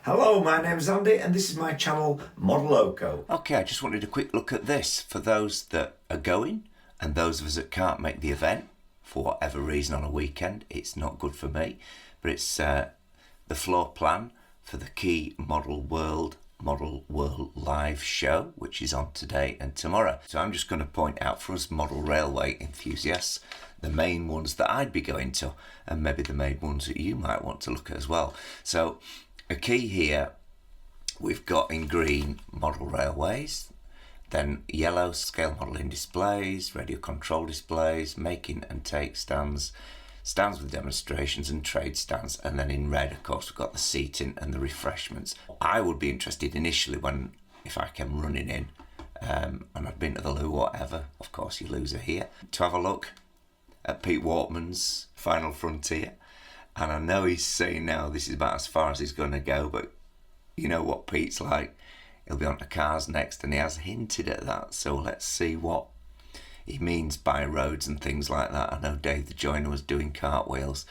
Hello, my name's Andy and this is my channel Modeloco. Okay, I just wanted a quick look at this for those that are going and those of us that can't make the event for whatever reason on a weekend. It's not good for me, but it's the floor plan for the Key Model World live show, which is on today and tomorrow. So I'm just going to point out for us model railway enthusiasts the main ones that I'd be going to, and maybe the main ones that you might want to look at as well. So a key here, we've got in green model railways, then yellow scale modelling displays, radio control displays, making and take stands, stands with demonstrations and trade stands, and then in red, of course, we've got the seating and the refreshments. I would be interested initially if I came running in, and I'd been to the loo, whatever, of course you lose her here, to have a look at Pete Wortman's Final Frontier. And I know he's saying now this is about as far as he's going to go, but you know what Pete's like. He'll be on to cars next, and he has hinted at that. So let's see what he means by roads and things like that. I know Dave the Joiner was doing cartwheels,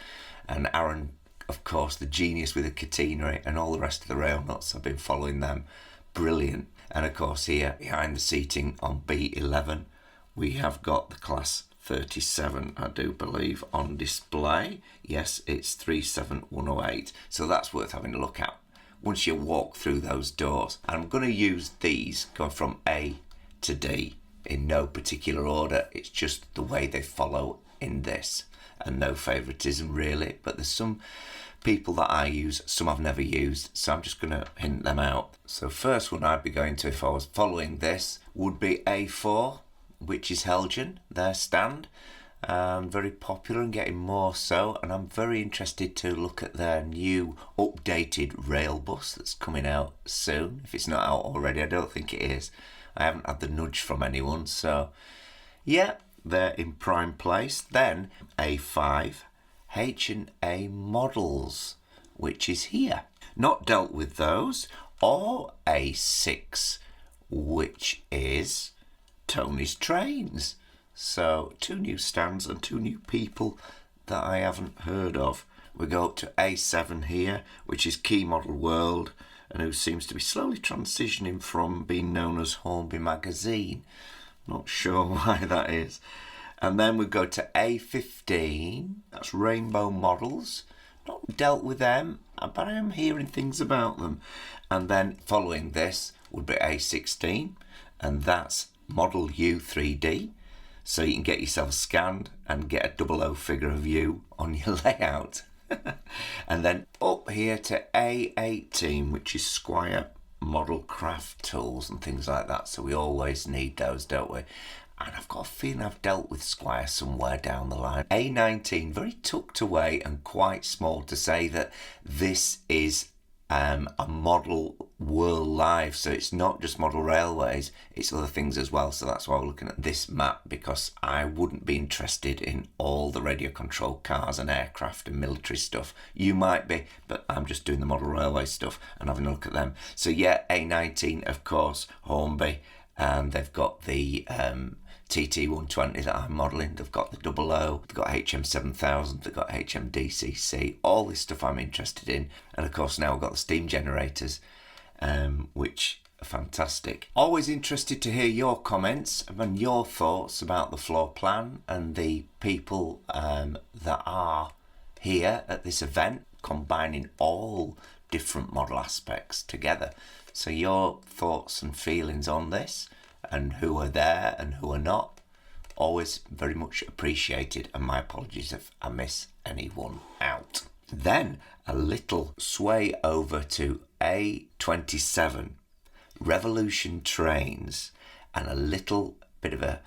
and Aaron, of course, the genius with the catenary, and all the rest of the rail nuts. I've been following them. Brilliant. And of course here, behind the seating on B11, we have got the Class 37, I do believe, on display. Yes, it's 37108. So that's worth having a look at once you walk through those doors. And I'm going to use these going from A to D in no particular order. It's just the way they follow in this, and no favoritism really, but there's some people that I use, some I've never used, so I'm just going to hint them out. So first one I'd be going to if I was following this would be A4, which is Helgen, their stand. Very popular and getting more so, and I'm very interested to look at their new updated rail bus that's coming out soon. If it's not out already, I don't think it is. I haven't had the nudge from anyone, so yeah, they're in prime place. Then A5, H&A Models, which is here. Not dealt with those. Or A6, which is Tony's Trains. So 2 new stands and 2 new people that I haven't heard of. We go up to A7 here, which is Key Model World, and who seems to be slowly transitioning from being known as Hornby Magazine. Not sure why that is. And then we go to A15, that's Rainbow Models. Not dealt with them, but I am hearing things about them. And then following this would be A16, and that's Model U 3D. So you can get yourself scanned and get a 00 figure of you on your layout. And then up here to A18, which is Squire Model Craft Tools and things like that. So we always need those, don't we? And I've got a feeling I've dealt with Squire somewhere down the line. A19, very tucked away and quite small, to say that this is a Model World Live, so it's not just model railways, it's other things as well. So that's why we're looking at this map, because I wouldn't be interested in all the radio controlled cars and aircraft and military stuff. You might be, but I'm just doing the model railway stuff and having a look at them. So yeah, A19, of course, Hornby, and they've got the TT120 that I'm modelling, they've got the 00, they've got HM7000, they've got HMDCC, all this stuff I'm interested in. And of course now we've got the steam generators, which are fantastic. Always interested to hear your comments and your thoughts about the floor plan and the people that are here at this event, combining all different model aspects together. So your thoughts and feelings on this, and who are there and who are not, always very much appreciated, and my apologies if I miss anyone out. Then a little sway over to A27, Revolution Trains, and a little bit of a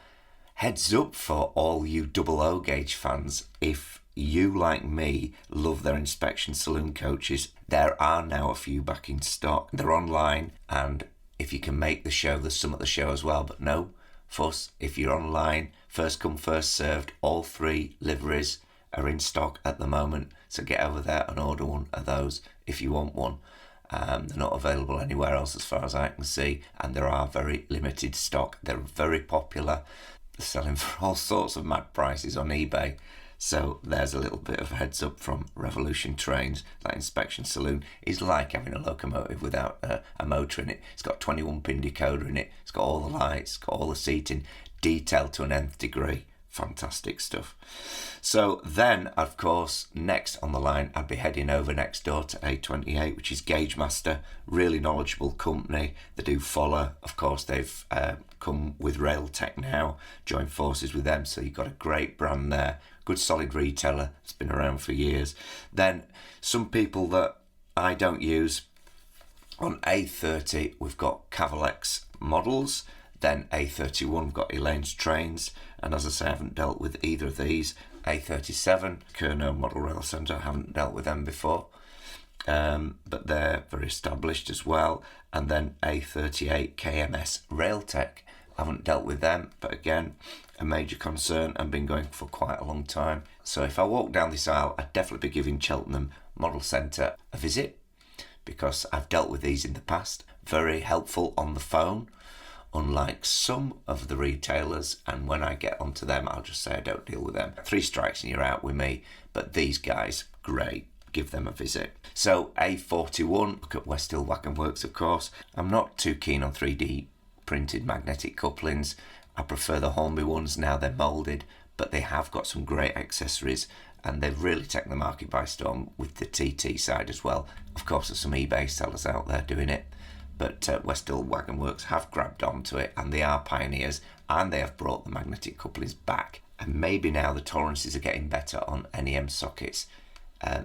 heads up for all you 00 gauge fans. If you, like me, love their inspection saloon coaches, there are now a few back in stock. They're online, and if you can make the show, there's some at the show as well, but no fuss. If you're online, first come, first served. All 3 liveries are in stock at the moment, so get over there and order one of those if you want one. They're not available anywhere else as far as I can see, and there are very limited stock. They're very popular. They're selling for all sorts of mad prices on eBay. So there's a little bit of a heads up from Revolution Trains. That inspection saloon is like having a locomotive without a motor in it. It's got 21 pin decoder in it. It's got all the lights, got all the seating, detailed to an nth degree. Fantastic stuff. So then, of course, next on the line, I'd be heading over next door to A28, which is Gauge Master. Really knowledgeable company. They do follow. Of course, they've come with Rail Tech now, joined forces with them. So you've got a great brand there. Good solid retailer. It's been around for years. Then some people that I don't use. On A30, we've got Cavalex models. Then A31, we've got Elaine's Trains. And as I say, I haven't dealt with either of these. A37, Kerno Model Rail Centre, I haven't dealt with them before. But they're very established as well. And then A38, KMS Railtech, I haven't dealt with them. But again, a major concern and been going for quite a long time. So if I walk down this aisle, I'd definitely be giving Cheltenham Model Centre a visit, because I've dealt with these in the past. Very helpful on the phone, unlike some of the retailers, and when I get onto them, I'll just say I don't deal with them. 3 strikes and you're out with me, but these guys, great. Give them a visit. So A41, look at West Hill Wagon Works, of course. I'm not too keen on 3D printed magnetic couplings. I prefer the Hornby ones. Now they're moulded, but they have got some great accessories, and they've really taken the market by storm with the TT side as well. Of course, there's some eBay sellers out there doing it, but West Hill Wagon Works have grabbed onto it, and they are pioneers, and they have brought the magnetic couplings back. And maybe now the tolerances are getting better on NEM sockets.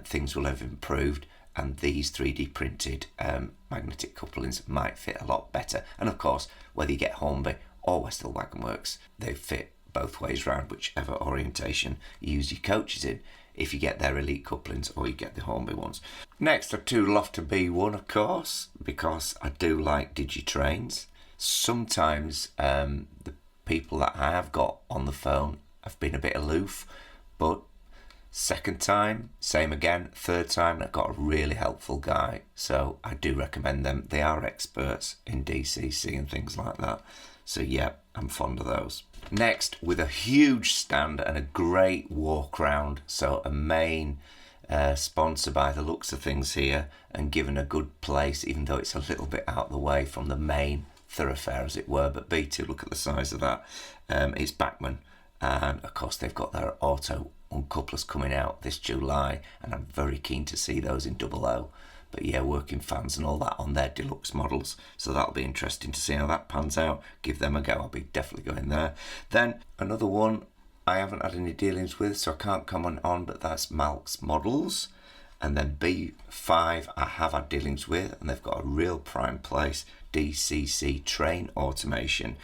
Things will have improved, and these 3D printed magnetic couplings might fit a lot better. And of course, whether you get Hornby or West Hill Wagon Works, they fit both ways round, whichever orientation you use your coaches in, if you get their elite couplings or you get the Hornby ones. Next are 2 Lofter B1, of course, because I do like Digitrains. Sometimes the people that I have got on the phone have been a bit aloof, but second time, same again. Third time, I've got a really helpful guy, so I do recommend them. They are experts in DCC and things like that. So yeah, I'm fond of those. Next, with a huge stand and a great walk round, so a main sponsor by the looks of things here, and given a good place, even though it's a little bit out of the way from the main thoroughfare, as it were. But B2, look at the size of that. It's Bachmann, and of course they've got their auto uncouplers coming out this July, and I'm very keen to see those in 00. But yeah, working fans and all that on their deluxe models. So that'll be interesting to see how that pans out. Give them a go. I'll be definitely going there. Then another one I haven't had any dealings with, so I can't comment on, but that's Malk's Models. And then B5 I have had dealings with, and they've got a real prime place, DCC Train Automation.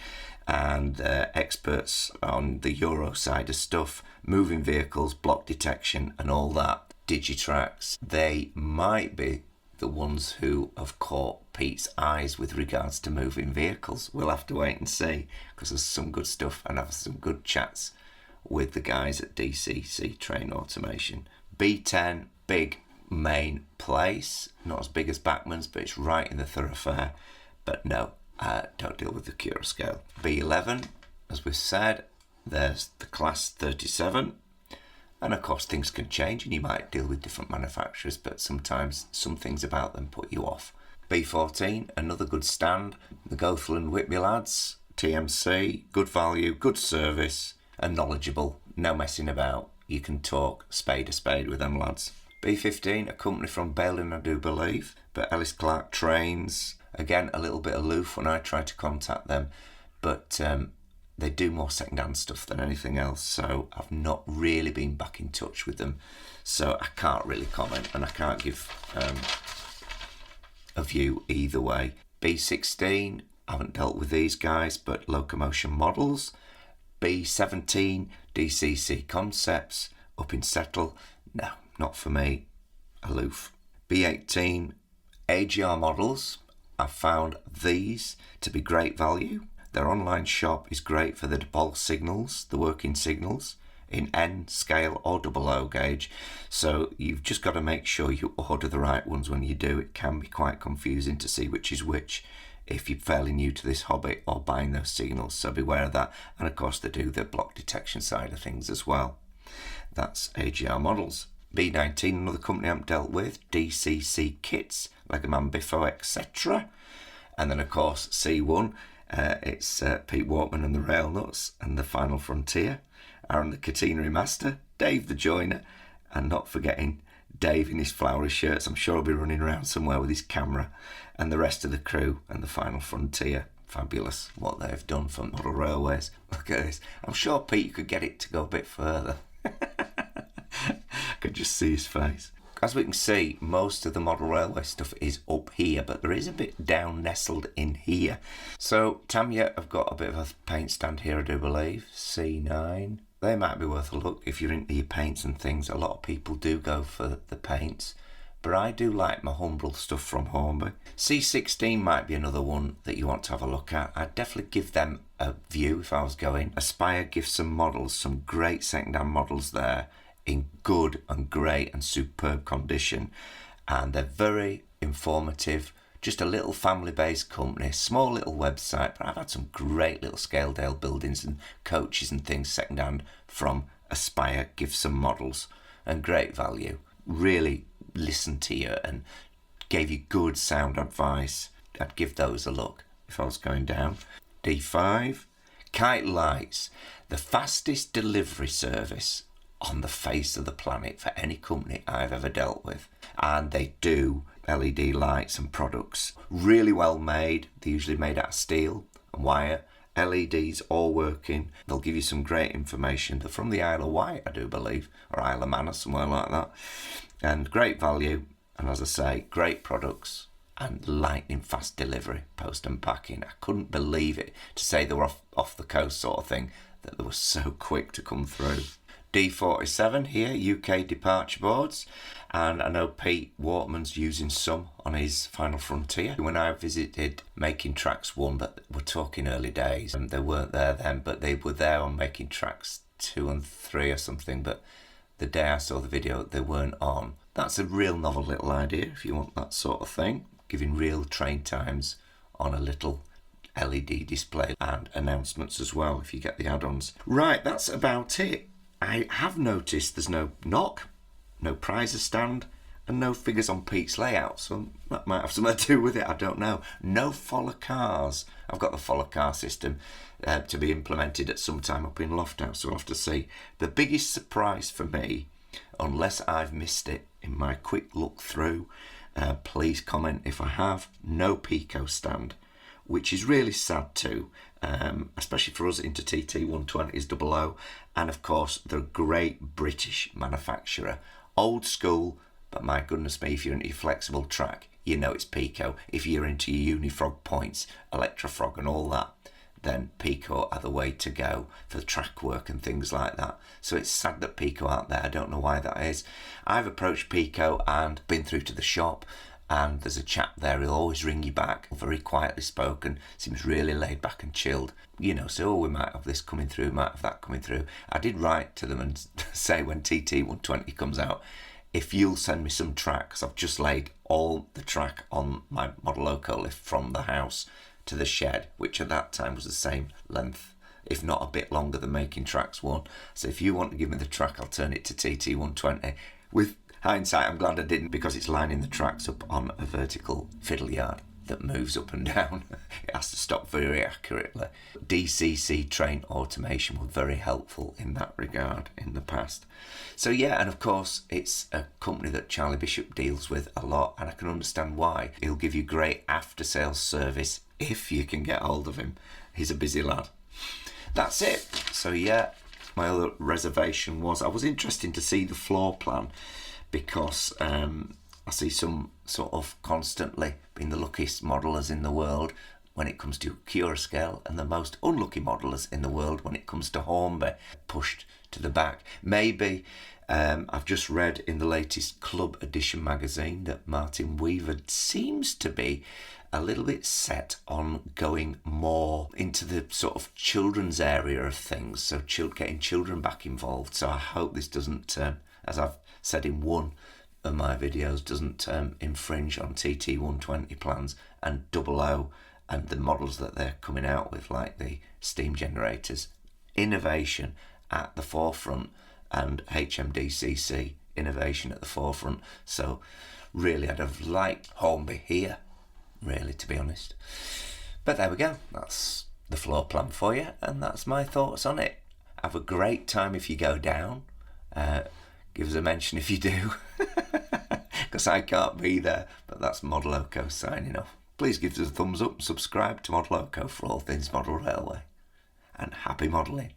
And they're experts on the Euro side of stuff, moving vehicles, block detection and all that. Digitracks, they might be the ones who have caught Pete's eyes with regards to moving vehicles. We'll have to wait and see, because there's some good stuff, and have some good chats with the guys at DCC Train Automation. B10, big main place, not as big as Bachmann's, but it's right in the thoroughfare. But no, don't deal with the Cura scale. B11, as we've said, there's the Class 37. And of course things can change, and you might deal with different manufacturers, but sometimes some things about them put you off. B14, another good stand. The Gothel and Whitby lads, TMC, good value, good service, and knowledgeable. No messing about. You can talk spade a spade with them lads. B15, a company from Berlin, I do believe, but Ellis Clark Trains. Again, a little bit aloof when I try to contact them, but they do more second-hand stuff than anything else, so I've not really been back in touch with them, so I can't really comment, and I can't give a view either way. B16, I haven't dealt with these guys, but Locomotion Models. B17, DCC Concepts, up in Settle. No, not for me, aloof. B18, AGR Models. I've found these to be great value. Their online shop is great for the Dapol signals, the working signals, in N, scale or 00 gauge. So you've just got to make sure you order the right ones when you do. It can be quite confusing to see which is which if you're fairly new to this hobby or buying those signals, so beware of that. And of course they do the block detection side of things as well. That's AGR Models. B19, another company I haven't dealt with. DCC Kits, Legoman Biffo, etc. And then, of course, C1, it's Pete Wortman and the Rail Nuts and the Final Frontier. Aaron the Catenary Master, Dave the Joiner, and not forgetting Dave in his flowery shirts. I'm sure he'll be running around somewhere with his camera, and the rest of the crew and the Final Frontier. Fabulous what they've done for model railways. Look at this. I'm sure Pete could get it to go a bit further. I could just see his face. As we can see, most of the model railway stuff is up here, but there is a bit down nestled in here. So Tamiya have got a bit of a paint stand here, I do believe. C9. They might be worth a look if you're into your paints and things. A lot of people do go for the paints, but I do like my Humbrol stuff from Hornby. C16 might be another one that you want to have a look at. I'd definitely give them a view if I was going. Aspire gives some models, some great second-hand models there in good and great and superb condition, and they're very informative. Just a little family-based company, small little website, but I've had some great little Scaledale buildings and coaches and things second-hand from Aspire. Give some models and great value. Really listened to you and gave you good sound advice. I'd give those a look if I was going down. D5, Kite Lights, the fastest delivery service on the face of the planet for any company I've ever dealt with. And they do LED lights and products. Really well made. They're usually made out of steel and wire. LEDs all working. They'll give you some great information. They're from the Isle of Wight, I do believe, or Isle of Man or somewhere like that. And great value. And as I say, great products and lightning fast delivery, post and packing. I couldn't believe it to say they were off the coast sort of thing, that they were so quick to come through. D47 here, UK departure boards, and I know Pete Wortman's using some on his Final Frontier. When I visited Making Tracks 1, but we're talking early days, and they weren't there then, but they were there on Making Tracks 2 and 3 or something, but the day I saw the video they weren't on. That's a real novel little idea if you want that sort of thing, giving real train times on a little LED display and announcements as well if you get the add-ons. Right, that's about it. I have noticed there's no knock, no prizer stand, and no figures on Pete's layout, so that might have something to do with it, I don't know. No follow cars. I've got the follow car system to be implemented at some time up in Lofthouse, so we'll have to see. The biggest surprise for me, unless I've missed it in my quick look through, please comment if I have, no Peco stand, which is really sad too, especially for us into TT120s 00, and of course they're a great British manufacturer, old school, but my goodness me, if you're into your flexible track, you know it's Peco. If you're into your Unifrog points, Electrofrog and all that, then Peco are the way to go for track work and things like that. So it's sad that Peco aren't there. I don't know why that is. I've approached Peco and been through to the shop, and there's a chap there who'll always ring you back, very quietly spoken, seems really laid back and chilled. You know, so we might have this coming through, might have that coming through. I did write to them and say when TT120 comes out, if you'll send me some track, because I've just laid all the track on my Modeloco lift from the house to the shed, which at that time was the same length, if not a bit longer than Making Tracks 1. So if you want to give me the track, I'll turn it to TT120. With hindsight, I'm glad I didn't, because it's lining the tracks up on a vertical fiddle yard that moves up and down. It has to stop very accurately. DCC train automation were very helpful in that regard in the past. So yeah, and of course it's a company that Charlie Bishop deals with a lot, and I can understand why. He'll give you great after sales service if you can get hold of him. He's a busy lad. That's it. So yeah, my other reservation was I was interested to see the floor plan, because I see some sort of constantly being the luckiest modelers in the world when it comes to Cura scale, and the most unlucky modelers in the world when it comes to Hornby, pushed to the back. Maybe I've just read in the latest Club Edition magazine that Martin Weaver seems to be a little bit set on going more into the sort of children's area of things, so getting children back involved. So I hope this doesn't, as I've said in one of my videos, doesn't infringe on TT120 plans and 00 and the models that they're coming out with, like the steam generators. Innovation at the forefront, and HMDCC innovation at the forefront. So really I'd have liked Hornby here, really, to be honest. But there we go, that's the floor plan for you, and that's my thoughts on it. Have a great time if you go down. Give us a mention if you do, because I can't be there. But that's Modeloco signing off. Please give us a thumbs up and subscribe to Modeloco for all things model railway. And happy modelling.